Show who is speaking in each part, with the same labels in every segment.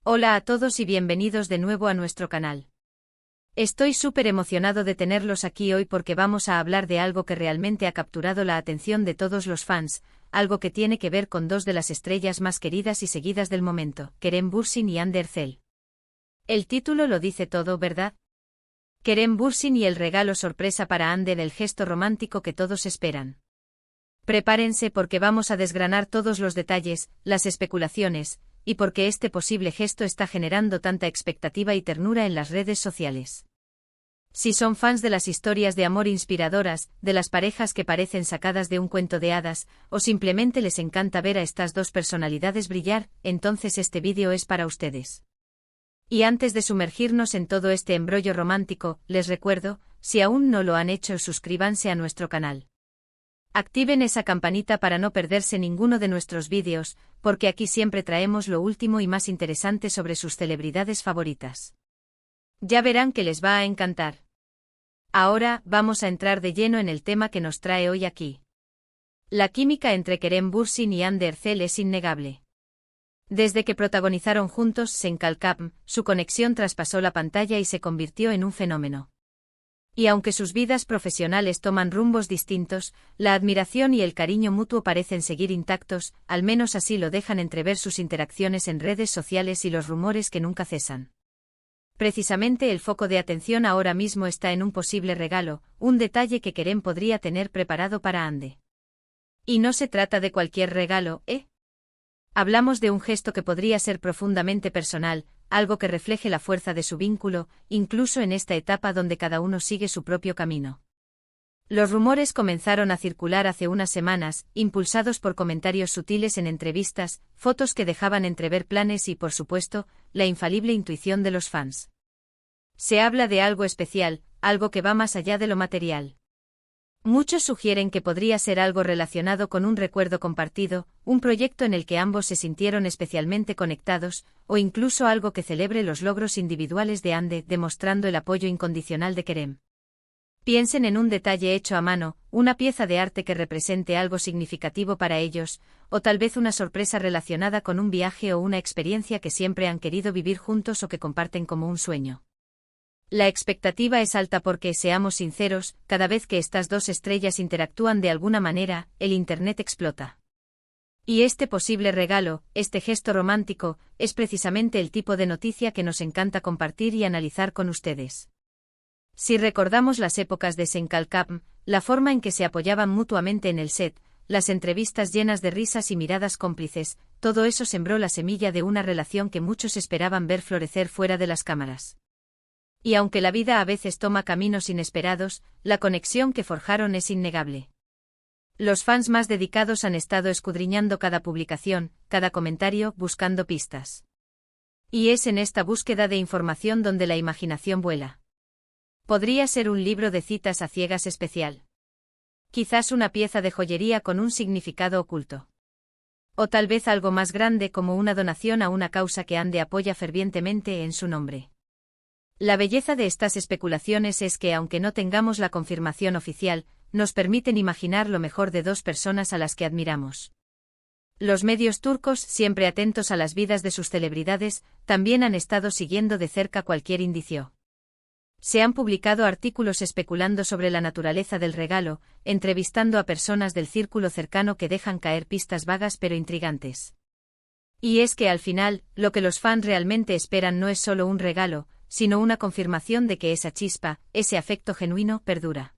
Speaker 1: Hola a todos y bienvenidos de nuevo a nuestro canal. Estoy súper emocionado de tenerlos aquí hoy porque vamos a hablar de algo que realmente ha capturado la atención de todos los fans, algo que tiene que ver con dos de las estrellas más queridas y seguidas del momento, Kerem Bürsin y Hande Erçel. El título lo dice todo, ¿verdad? Kerem Bürsin y el regalo sorpresa para Hande, el gesto romántico que todos esperan. Prepárense porque vamos a desgranar todos los detalles, las especulaciones, y porque este posible gesto está generando tanta expectativa y ternura en las redes sociales. Si son fans de las historias de amor inspiradoras, de las parejas que parecen sacadas de un cuento de hadas, o simplemente les encanta ver a estas dos personalidades brillar, entonces este vídeo es para ustedes. Y antes de sumergirnos en todo este embrollo romántico, les recuerdo, si aún no lo han hecho, suscríbanse a nuestro canal. Activen esa campanita para no perderse ninguno de nuestros vídeos, porque aquí siempre traemos lo último y más interesante sobre sus celebridades favoritas. Ya verán que les va a encantar. Ahora, vamos a entrar de lleno en el tema que nos trae hoy aquí. La química entre Kerem Bürsin y Hande Erçel es innegable. Desde que protagonizaron juntos Sen Kalkam, su conexión traspasó la pantalla y se convirtió en un fenómeno. Y aunque sus vidas profesionales toman rumbos distintos, la admiración y el cariño mutuo parecen seguir intactos, al menos así lo dejan entrever sus interacciones en redes sociales y los rumores que nunca cesan. Precisamente el foco de atención ahora mismo está en un posible regalo, un detalle que Kerem podría tener preparado para Hande. Y no se trata de cualquier regalo, ¿eh? Hablamos de un gesto que podría ser profundamente personal, algo que refleje la fuerza de su vínculo, incluso en esta etapa donde cada uno sigue su propio camino. Los rumores comenzaron a circular hace unas semanas, impulsados por comentarios sutiles en entrevistas, fotos que dejaban entrever planes y, por supuesto, la infalible intuición de los fans. Se habla de algo especial, algo que va más allá de lo material. Muchos sugieren que podría ser algo relacionado con un recuerdo compartido, un proyecto en el que ambos se sintieron especialmente conectados, o incluso algo que celebre los logros individuales de Hande, demostrando el apoyo incondicional de Kerem. Piensen en un detalle hecho a mano, una pieza de arte que represente algo significativo para ellos, o tal vez una sorpresa relacionada con un viaje o una experiencia que siempre han querido vivir juntos o que comparten como un sueño. La expectativa es alta porque, seamos sinceros, cada vez que estas dos estrellas interactúan de alguna manera, el Internet explota. Y este posible regalo, este gesto romántico, es precisamente el tipo de noticia que nos encanta compartir y analizar con ustedes. Si recordamos las épocas de Sen Kalkam, la forma en que se apoyaban mutuamente en el set, las entrevistas llenas de risas y miradas cómplices, todo eso sembró la semilla de una relación que muchos esperaban ver florecer fuera de las cámaras. Y aunque la vida a veces toma caminos inesperados, la conexión que forjaron es innegable. Los fans más dedicados han estado escudriñando cada publicación, cada comentario, buscando pistas. Y es en esta búsqueda de información donde la imaginación vuela. Podría ser un libro de citas a ciegas especial. Quizás una pieza de joyería con un significado oculto. O tal vez algo más grande como una donación a una causa que Hande apoya fervientemente en su nombre. La belleza de estas especulaciones es que, aunque no tengamos la confirmación oficial, nos permiten imaginar lo mejor de dos personas a las que admiramos. Los medios turcos, siempre atentos a las vidas de sus celebridades, también han estado siguiendo de cerca cualquier indicio. Se han publicado artículos especulando sobre la naturaleza del regalo, entrevistando a personas del círculo cercano que dejan caer pistas vagas pero intrigantes. Y es que al final, lo que los fans realmente esperan no es solo un regalo, sino una confirmación de que esa chispa, ese afecto genuino, perdura.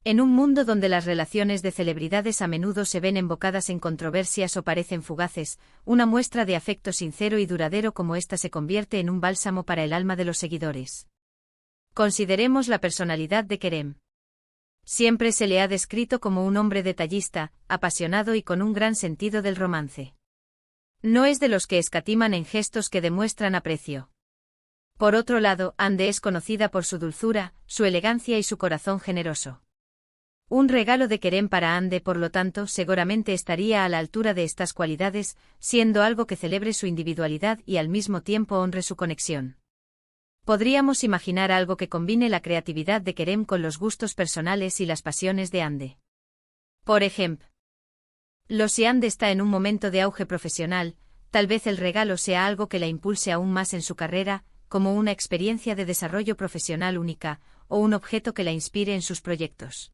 Speaker 1: En un mundo donde las relaciones de celebridades a menudo se ven embocadas en controversias o parecen fugaces, una muestra de afecto sincero y duradero como esta se convierte en un bálsamo para el alma de los seguidores. Consideremos la personalidad de Kerem. Siempre se le ha descrito como un hombre detallista, apasionado y con un gran sentido del romance. No es de los que escatiman en gestos que demuestran aprecio. Por otro lado, Hande es conocida por su dulzura, su elegancia y su corazón generoso. Un regalo de Kerem para Hande, por lo tanto, seguramente estaría a la altura de estas cualidades, siendo algo que celebre su individualidad y al mismo tiempo honre su conexión. Podríamos imaginar algo que combine la creatividad de Kerem con los gustos personales y las pasiones de Hande. Por ejemplo, si Hande está en un momento de auge profesional, tal vez el regalo sea algo que la impulse aún más en su carrera, como una experiencia de desarrollo profesional única, o un objeto que la inspire en sus proyectos.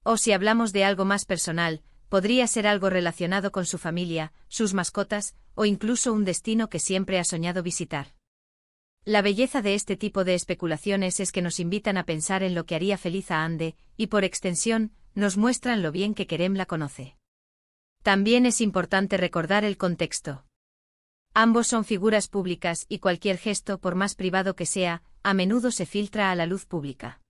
Speaker 1: O si hablamos de algo más personal, podría ser algo relacionado con su familia, sus mascotas, o incluso un destino que siempre ha soñado visitar. La belleza de este tipo de especulaciones es que nos invitan a pensar en lo que haría feliz a Ande, y por extensión, nos muestran lo bien que Kerem la conoce. También es importante recordar el contexto. Ambos son figuras públicas y cualquier gesto, por más privado que sea, a menudo se filtra a la luz pública.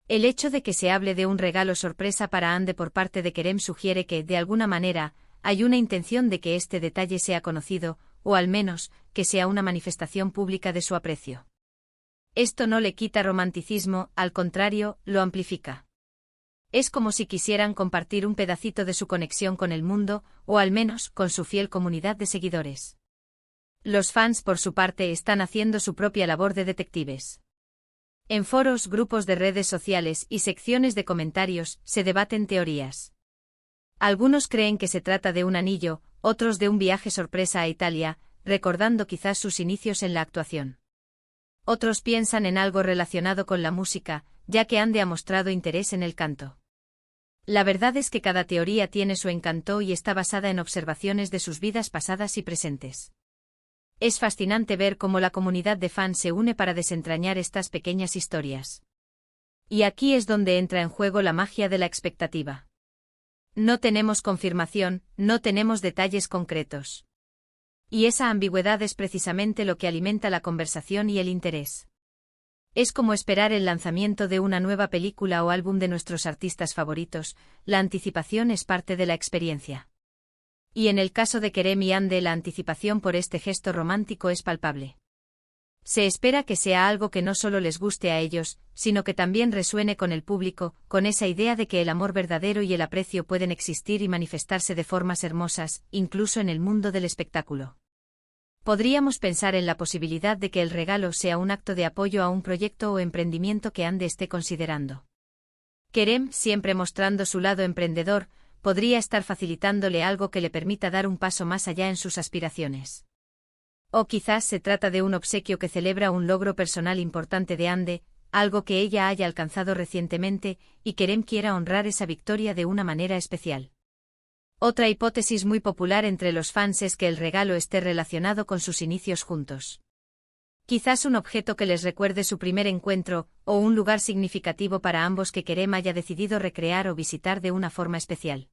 Speaker 1: El hecho de que se hable de un regalo sorpresa para Ande por parte de Kerem sugiere que, de alguna manera, hay una intención de que este detalle sea conocido, o al menos, que sea una manifestación pública de su aprecio. Esto no le quita romanticismo, al contrario, lo amplifica. Es como si quisieran compartir un pedacito de su conexión con el mundo, o al menos, con su fiel comunidad de seguidores. Los fans, por su parte, están haciendo su propia labor de detectives. En foros, grupos de redes sociales y secciones de comentarios, se debaten teorías. Algunos creen que se trata de un anillo, otros de un viaje sorpresa a Italia, recordando quizás sus inicios en la actuación. Otros piensan en algo relacionado con la música, ya que Ande ha mostrado interés en el canto. La verdad es que cada teoría tiene su encanto y está basada en observaciones de sus vidas pasadas y presentes. Es fascinante ver cómo la comunidad de fans se une para desentrañar estas pequeñas historias. Y aquí es donde entra en juego la magia de la expectativa. No tenemos confirmación, no tenemos detalles concretos. Y esa ambigüedad es precisamente lo que alimenta la conversación y el interés. Es como esperar el lanzamiento de una nueva película o álbum de nuestros artistas favoritos, la anticipación es parte de la experiencia. Y en el caso de Kerem y Ande, la anticipación por este gesto romántico es palpable. Se espera que sea algo que no solo les guste a ellos, sino que también resuene con el público, con esa idea de que el amor verdadero y el aprecio pueden existir y manifestarse de formas hermosas, incluso en el mundo del espectáculo. Podríamos pensar en la posibilidad de que el regalo sea un acto de apoyo a un proyecto o emprendimiento que Ande esté considerando. Kerem, siempre mostrando su lado emprendedor, podría estar facilitándole algo que le permita dar un paso más allá en sus aspiraciones. O quizás se trata de un obsequio que celebra un logro personal importante de Ande, algo que ella haya alcanzado recientemente, y Kerem quiera honrar esa victoria de una manera especial. Otra hipótesis muy popular entre los fans es que el regalo esté relacionado con sus inicios juntos. Quizás un objeto que les recuerde su primer encuentro, o un lugar significativo para ambos que Kerem haya decidido recrear o visitar de una forma especial.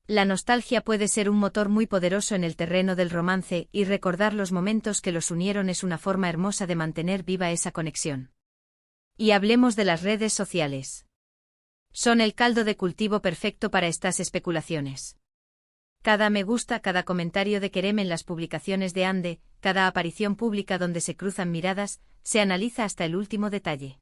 Speaker 1: La nostalgia puede ser un motor muy poderoso en el terreno del romance, y recordar los momentos que los unieron es una forma hermosa de mantener viva esa conexión. Y hablemos de las redes sociales. Son el caldo de cultivo perfecto para estas especulaciones. Cada me gusta, cada comentario de Kerem en las publicaciones de Ande, cada aparición pública donde se cruzan miradas, se analiza hasta el último detalle.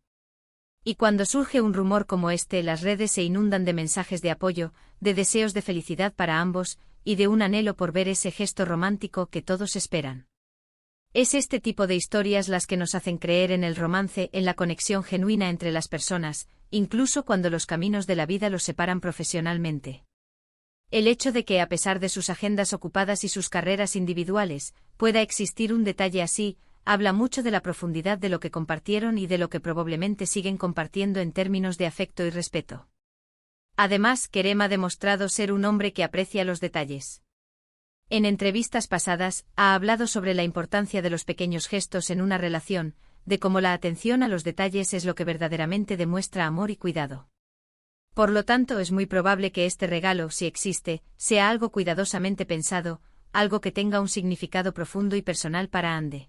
Speaker 1: Y cuando surge un rumor como este, las redes se inundan de mensajes de apoyo, de deseos de felicidad para ambos, y de un anhelo por ver ese gesto romántico que todos esperan. Es este tipo de historias las que nos hacen creer en el romance, en la conexión genuina entre las personas, incluso cuando los caminos de la vida los separan profesionalmente. El hecho de que, a pesar de sus agendas ocupadas y sus carreras individuales, pueda existir un detalle así, habla mucho de la profundidad de lo que compartieron y de lo que probablemente siguen compartiendo en términos de afecto y respeto. Además, Kerem ha demostrado ser un hombre que aprecia los detalles. En entrevistas pasadas, ha hablado sobre la importancia de los pequeños gestos en una relación, de cómo la atención a los detalles es lo que verdaderamente demuestra amor y cuidado. Por lo tanto, es muy probable que este regalo, si existe, sea algo cuidadosamente pensado, algo que tenga un significado profundo y personal para Ande.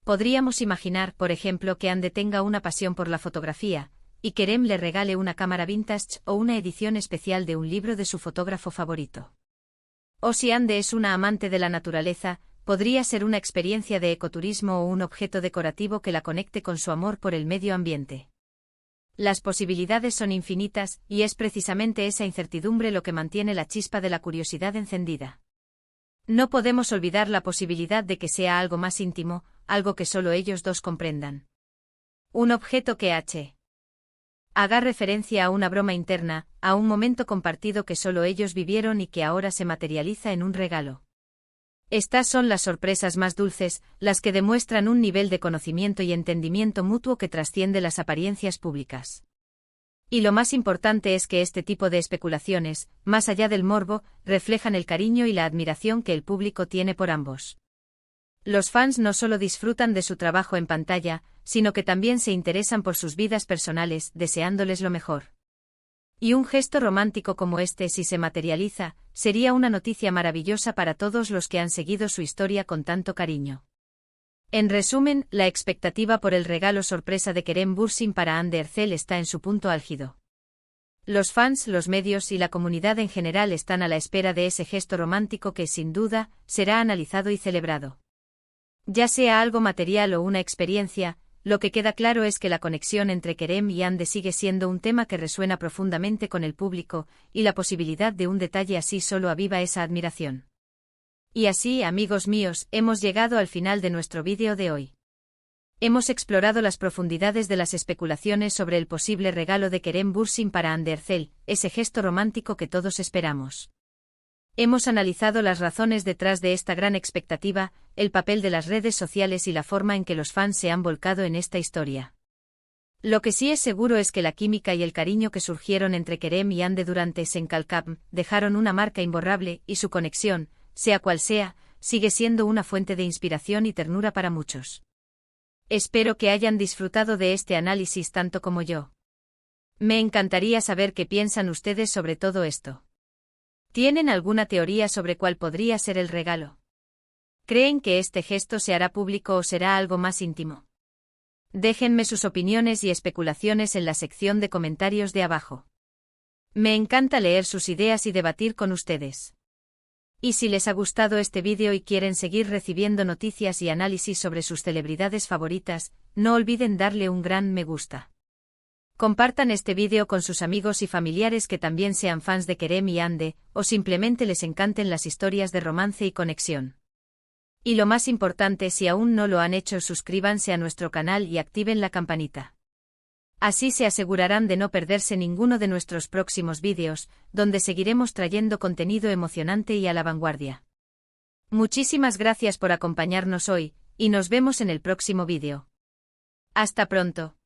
Speaker 1: Podríamos imaginar, por ejemplo, que Ande tenga una pasión por la fotografía, y Kerem le regale una cámara vintage o una edición especial de un libro de su fotógrafo favorito. O si Ande es una amante de la naturaleza, podría ser una experiencia de ecoturismo o un objeto decorativo que la conecte con su amor por el medio ambiente. Las posibilidades son infinitas, y es precisamente esa incertidumbre lo que mantiene la chispa de la curiosidad encendida. No podemos olvidar la posibilidad de que sea algo más íntimo, algo que solo ellos dos comprendan. Un objeto que haga referencia a una broma interna, a un momento compartido que solo ellos vivieron y que ahora se materializa en un regalo. Estas son las sorpresas más dulces, las que demuestran un nivel de conocimiento y entendimiento mutuo que trasciende las apariencias públicas. Y lo más importante es que este tipo de especulaciones, más allá del morbo, reflejan el cariño y la admiración que el público tiene por ambos. Los fans no solo disfrutan de su trabajo en pantalla, sino que también se interesan por sus vidas personales, deseándoles lo mejor. Y un gesto romántico como este, si se materializa, sería una noticia maravillosa para todos los que han seguido su historia con tanto cariño. En resumen, la expectativa por el regalo sorpresa de Kerem Bürsin para Hande Erçel está en su punto álgido. Los fans, los medios y la comunidad en general están a la espera de ese gesto romántico que, sin duda, será analizado y celebrado. Ya sea algo material o una experiencia, lo que queda claro es que la conexión entre Kerem y Hande sigue siendo un tema que resuena profundamente con el público, y la posibilidad de un detalle así solo aviva esa admiración. Y así, amigos míos, hemos llegado al final de nuestro vídeo de hoy. Hemos explorado las profundidades de las especulaciones sobre el posible regalo de Kerem Bürsin para Hande Erçel, ese gesto romántico que todos esperamos. Hemos analizado las razones detrás de esta gran expectativa, el papel de las redes sociales y la forma en que los fans se han volcado en esta historia. Lo que sí es seguro es que la química y el cariño que surgieron entre Kerem y Hande durante Senkalkam dejaron una marca imborrable y su conexión, sea cual sea, sigue siendo una fuente de inspiración y ternura para muchos. Espero que hayan disfrutado de este análisis tanto como yo. Me encantaría saber qué piensan ustedes sobre todo esto. ¿Tienen alguna teoría sobre cuál podría ser el regalo? ¿Creen que este gesto se hará público o será algo más íntimo? Déjenme sus opiniones y especulaciones en la sección de comentarios de abajo. Me encanta leer sus ideas y debatir con ustedes. Y si les ha gustado este vídeo y quieren seguir recibiendo noticias y análisis sobre sus celebridades favoritas, no olviden darle un gran me gusta. Compartan este vídeo con sus amigos y familiares que también sean fans de Kerem y Hande, o simplemente les encanten las historias de romance y conexión. Y lo más importante, si aún no lo han hecho, suscríbanse a nuestro canal y activen la campanita. Así se asegurarán de no perderse ninguno de nuestros próximos vídeos, donde seguiremos trayendo contenido emocionante y a la vanguardia. Muchísimas gracias por acompañarnos hoy, y nos vemos en el próximo vídeo. Hasta pronto.